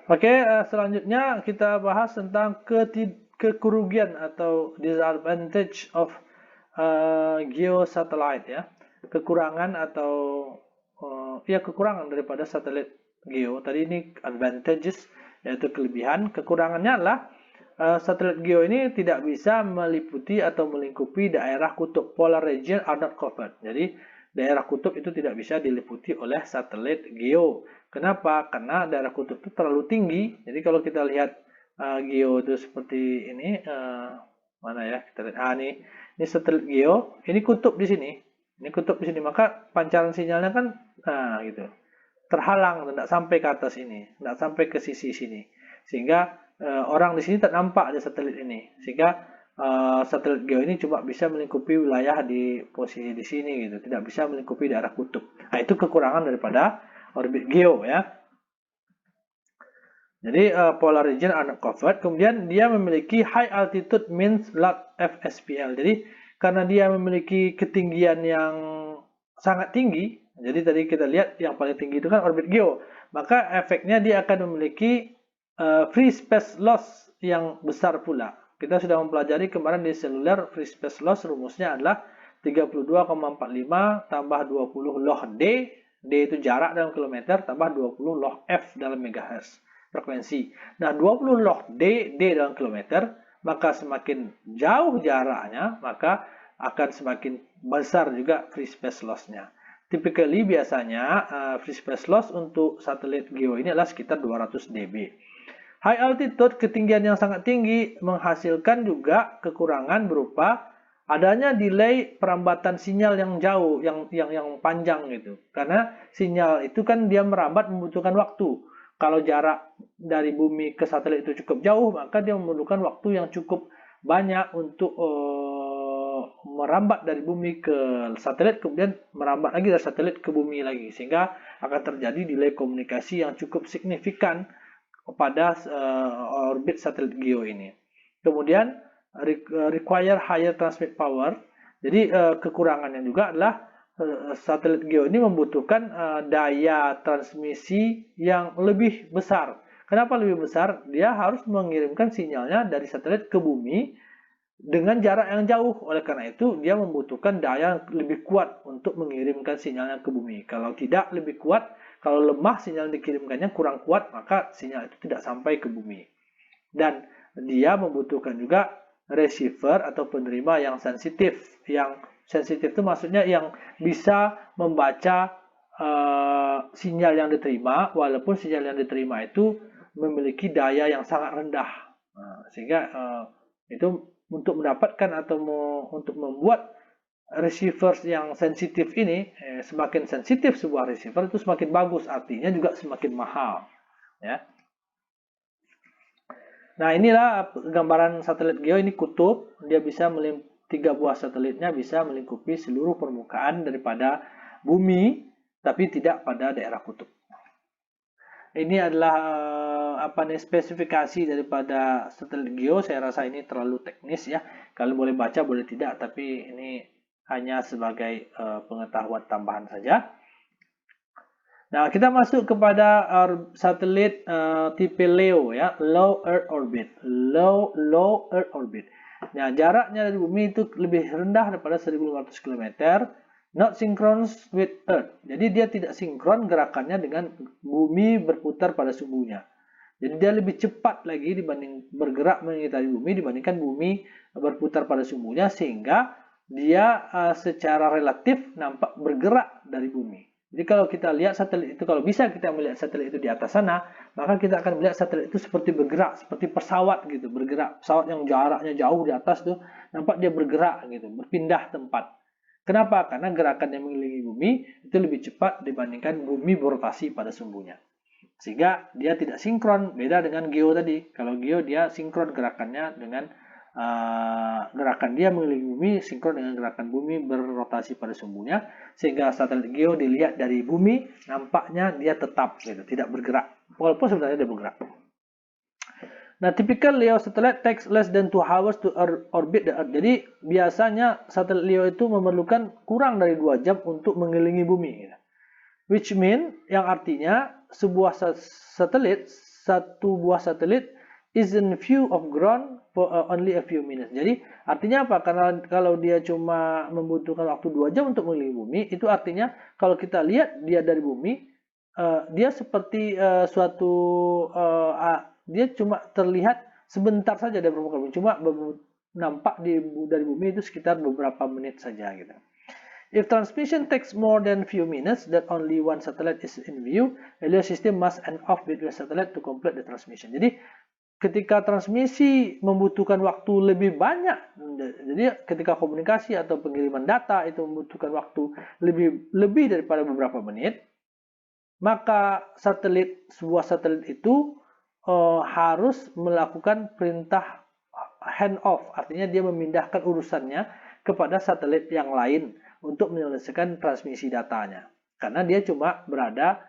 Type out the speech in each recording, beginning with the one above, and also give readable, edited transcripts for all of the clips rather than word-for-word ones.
Oke, selanjutnya kita bahas tentang kerugian atau disadvantage of geosatellite ya. Kekurangan atau kekurangan daripada satelit geo. Tadi ini advantages yaitu kelebihan. Kekurangannya adalah satelit geo ini tidak bisa meliputi atau melingkupi daerah kutub. Polar region are not covered. Jadi daerah kutub itu tidak bisa diliputi oleh satelit geo. Kenapa? Karena daerah kutub itu terlalu tinggi. Jadi kalau kita lihat geo itu seperti ini, mana ya? Kita lihat, ini satelit geo. Ini kutub di sini. Ini kutub di sini. Maka pancaran sinyalnya kan, gitu, terhalang, tidak sampai ke atas ini, tidak sampai ke sisi sini. Sehingga orang di sini tak nampak di satelit ini. Sehingga satelit geo ini cuma bisa melingkupi wilayah di posisi di sini gitu, tidak bisa melingkupi daerah kutub. Nah, itu kekurangan daripada orbit geo ya. Jadi polar region are not covered. Kemudian dia memiliki high altitude means large FSPL. Jadi karena dia memiliki ketinggian yang sangat tinggi, jadi tadi kita lihat yang paling tinggi itu kan orbit geo, maka efeknya dia akan memiliki free space loss yang besar pula. Kita sudah mempelajari kemarin di seluler free space loss rumusnya adalah 32,45 tambah 20 log D. D itu jarak dalam kilometer, tambah 20 log F dalam megahertz frekuensi. Nah, 20 log D dalam kilometer, maka semakin jauh jaraknya, maka akan semakin besar juga free space loss-nya. Typically biasanya free space loss untuk satelit geo ini adalah sekitar 200 dB. High altitude, ketinggian yang sangat tinggi, menghasilkan juga kekurangan berupa adanya delay perambatan sinyal yang jauh, yang panjang gitu. Karena sinyal itu kan dia merambat membutuhkan waktu. Kalau jarak dari bumi ke satelit itu cukup jauh, maka dia memerlukan waktu yang cukup banyak untuk merambat dari bumi ke satelit, kemudian merambat lagi dari satelit ke bumi lagi. Sehingga akan terjadi delay komunikasi yang cukup signifikan pada orbit satelit geo ini. Kemudian require higher transmit power. Jadi kekurangannya juga adalah satelit geo ini membutuhkan daya transmisi yang lebih besar. Kenapa lebih besar? Dia harus mengirimkan sinyalnya dari satelit ke bumi dengan jarak yang jauh. Oleh karena itu, dia membutuhkan daya yang lebih kuat untuk mengirimkan sinyalnya ke bumi. Kalau tidak lebih kuat, kalau lemah sinyal yang dikirimkannya kurang kuat, maka sinyal itu tidak sampai ke bumi. Dan dia membutuhkan juga receiver atau penerima yang sensitif. Yang sensitif itu maksudnya yang bisa membaca sinyal yang diterima, walaupun sinyal yang diterima itu memiliki daya yang sangat rendah. Sehingga itu untuk mendapatkan atau untuk membuat receiver yang sensitif ini, semakin sensitif sebuah receiver itu semakin bagus, artinya juga semakin mahal ya. Nah, inilah gambaran satelit geo. Ini kutub, dia bisa 3 buah satelitnya bisa melingkupi seluruh permukaan daripada bumi, tapi tidak pada daerah kutub. Ini adalah spesifikasi daripada satelit geo. Saya rasa ini terlalu teknis ya. Kalian boleh baca, boleh tidak, tapi ini hanya sebagai pengetahuan tambahan saja. Nah, kita masuk kepada satelit tipe LEO ya, Low Earth Orbit. Low Earth Orbit. Nah, jaraknya dari bumi itu lebih rendah daripada 1.500 km. Not synchronous with Earth. Jadi dia tidak sinkron gerakannya dengan bumi berputar pada subuhnya. Jadi dia lebih cepat lagi dibanding bergerak mengitari bumi dibandingkan bumi berputar pada subuhnya, sehingga dia secara relatif nampak bergerak dari bumi. Jadi kalau kita lihat satelit itu, kalau bisa kita melihat satelit itu di atas sana, maka kita akan melihat satelit itu seperti bergerak, seperti pesawat gitu, bergerak. Pesawat yang jaraknya jauh di atas tuh, nampak dia bergerak gitu, berpindah tempat. Kenapa? Karena gerakan yang mengelilingi bumi itu lebih cepat dibandingkan bumi berotasi pada sumbunya. Sehingga dia tidak sinkron, beda dengan geo tadi. Kalau geo dia sinkron gerakannya dengan gerakan dia mengelilingi bumi sinkron dengan gerakan bumi berrotasi pada sumbunya, sehingga satelit geo dilihat dari bumi nampaknya dia tetap gitu, tidak bergerak, walaupun sebenarnya dia bergerak. Nah, typical LEO satellite takes less than 2 hours to orbit the Earth. Jadi biasanya satelit LEO itu memerlukan kurang dari 2 jam untuk mengelilingi bumi gitu. Which mean, yang artinya sebuah satelit satu buah satelit is in view of ground for only a few minutes. Jadi artinya apa? Karena kalau dia cuma membutuhkan waktu 2 jam untuk mengelilingi bumi, itu artinya kalau kita lihat dia dari bumi, dia seperti dia cuma terlihat sebentar saja dari permukaan bumi, cuma nampak dari bumi itu sekitar beberapa menit saja gitu. If transmission takes more than few minutes that only one satellite is in view, LEO system must end off between satellite to complete the transmission. Jadi ketika transmisi membutuhkan waktu lebih banyak, jadi ketika komunikasi atau pengiriman data itu membutuhkan waktu lebih daripada beberapa menit, maka sebuah satelit itu harus melakukan perintah hand off, artinya dia memindahkan urusannya kepada satelit yang lain untuk menyelesaikan transmisi datanya. Karena dia cuma berada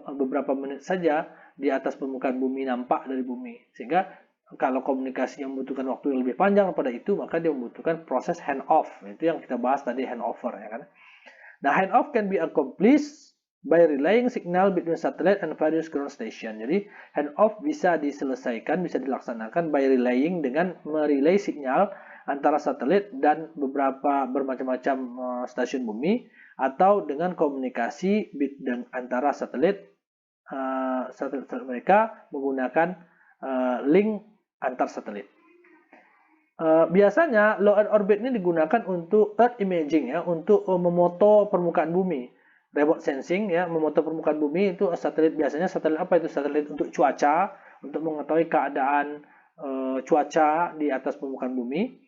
beberapa menit saja di atas permukaan bumi, nampak dari bumi. Sehingga kalau komunikasi yang membutuhkan waktu yang lebih panjang daripada itu, maka dia membutuhkan proses hand off. Itu yang kita bahas tadi, handover, ya kan. Nah, hand off can be accomplished by relaying signal between satellite and various ground station. Jadi hand off bisa diselesaikan, bisa dilaksanakan by relaying, dengan merelay sinyal antara satelit dan beberapa bermacam-macam stasiun bumi, atau dengan komunikasi antara satelit mereka menggunakan link antar satelit. Biasanya low Earth orbit ini digunakan untuk Earth imaging, ya, untuk memoto permukaan bumi. Remote sensing, ya, memoto permukaan bumi itu satelit, biasanya satelit apa itu? Satelit untuk cuaca, untuk mengetahui keadaan cuaca di atas permukaan bumi.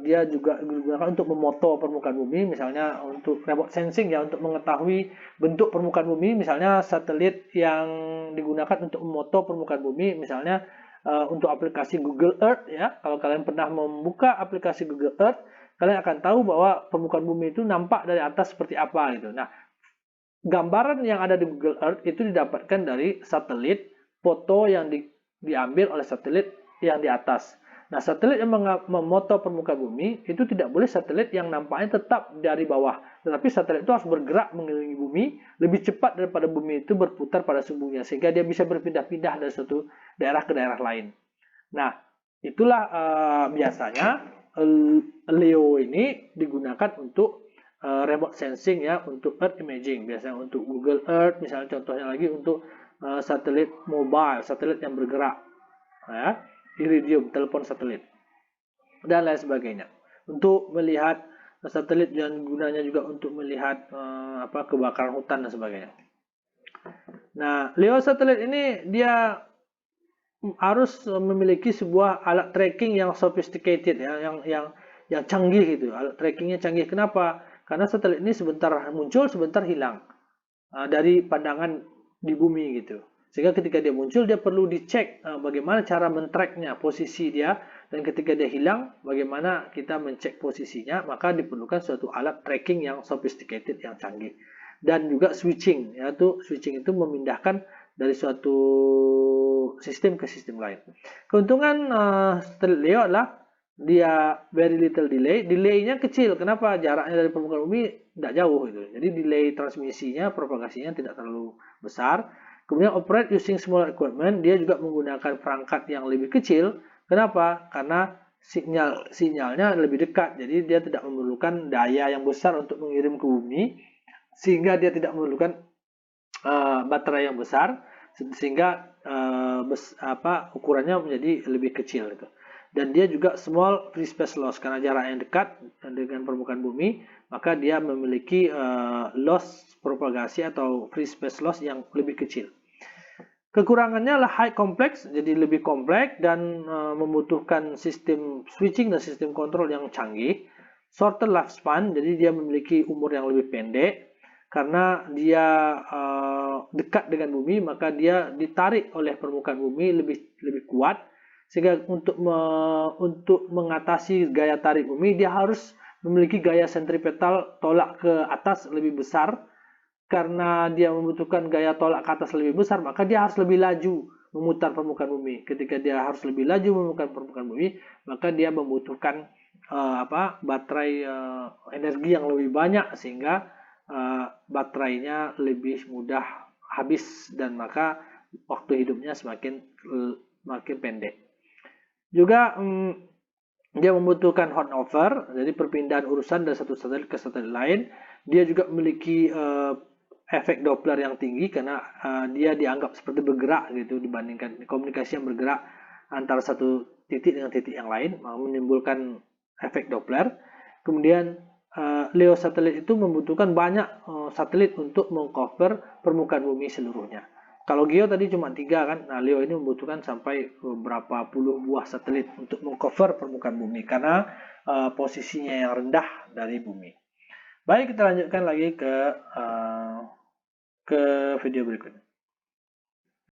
Dia juga digunakan untuk memoto permukaan bumi, misalnya untuk remote sensing, ya, untuk mengetahui bentuk permukaan bumi. Misalnya satelit yang digunakan untuk memoto permukaan bumi, misalnya untuk aplikasi Google Earth, ya. Kalau kalian pernah membuka aplikasi Google Earth, kalian akan tahu bahwa permukaan bumi itu nampak dari atas seperti apa gitu. Nah, gambaran yang ada di Google Earth itu didapatkan dari satelit, foto yang diambil oleh satelit yang di atas. Nah, satelit yang memoto permukaan bumi itu tidak boleh satelit yang nampaknya tetap dari bawah, tetapi satelit itu harus bergerak mengelilingi bumi lebih cepat daripada bumi itu berputar pada sumbunya, sehingga dia bisa berpindah-pindah dari satu daerah ke daerah lain. Nah, itulah biasanya LEO ini digunakan untuk remote sensing, ya, untuk Earth imaging, biasanya untuk Google Earth, misalnya contohnya lagi untuk satelit mobile, satelit yang bergerak, ya. Iridium, telepon satelit, dan lain sebagainya. Untuk melihat satelit yang gunanya juga untuk melihat kebakaran hutan dan sebagainya. Nah, LEO satelit ini dia harus memiliki sebuah alat tracking yang sophisticated, ya, yang canggih gitu. Alat trackingnya canggih. Kenapa? Karena satelit ini sebentar muncul, sebentar hilang dari pandangan di bumi gitu. Sehingga ketika dia muncul, dia perlu dicek bagaimana cara men-tracknya, posisi dia, dan ketika dia hilang, bagaimana kita mencek posisinya, maka diperlukan suatu alat tracking yang sophisticated, yang canggih. Dan juga switching, yaitu switching itu memindahkan dari suatu sistem ke sistem lain. Keuntungan satelit LEO adalah dia very little delay. Delaynya kecil. Kenapa? Jaraknya dari permukaan bumi tidak jauh gitu. Jadi delay transmisinya, propagasinya tidak terlalu besar. Kemudian operate using small equipment, dia juga menggunakan perangkat yang lebih kecil. Kenapa? Karena sinyalnya lebih dekat, jadi dia tidak memerlukan daya yang besar untuk mengirim ke bumi, sehingga dia tidak memerlukan baterai yang besar, sehingga ukurannya menjadi lebih kecil gitu. Dan dia juga small free space loss, karena jarak yang dekat dengan permukaan bumi, maka dia memiliki loss propagasi atau free space loss yang lebih kecil. Kekurangannya adalah high complex, jadi lebih kompleks dan membutuhkan sistem switching dan sistem kontrol yang canggih. Shorter lifespan, jadi dia memiliki umur yang lebih pendek. Karena dia dekat dengan bumi, maka dia ditarik oleh permukaan bumi lebih kuat. Sehingga untuk mengatasi gaya tarik bumi, dia harus memiliki gaya sentripetal tolak ke atas lebih besar. Karena dia membutuhkan gaya tolak ke atas lebih besar, maka dia harus lebih laju memutar permukaan bumi. Ketika dia harus lebih laju memutar permukaan bumi, maka dia membutuhkan baterai energi yang lebih banyak, sehingga baterainya lebih mudah habis, dan maka waktu hidupnya semakin pendek. Juga dia membutuhkan handover, jadi perpindahan urusan dari satu satelit ke satelit lain. Dia juga memiliki efek Doppler yang tinggi karena dia dianggap seperti bergerak gitu dibandingkan komunikasi yang bergerak antara satu titik dengan titik yang lain, menimbulkan efek Doppler. Kemudian LEO satelit itu membutuhkan banyak satelit untuk mengcover permukaan bumi seluruhnya. Kalau Geo tadi cuma 3 kan, nah LEO ini membutuhkan sampai beberapa puluh buah satelit untuk mengcover permukaan bumi karena posisinya yang rendah dari bumi. Baik, kita lanjutkan lagi ke video berikutnya.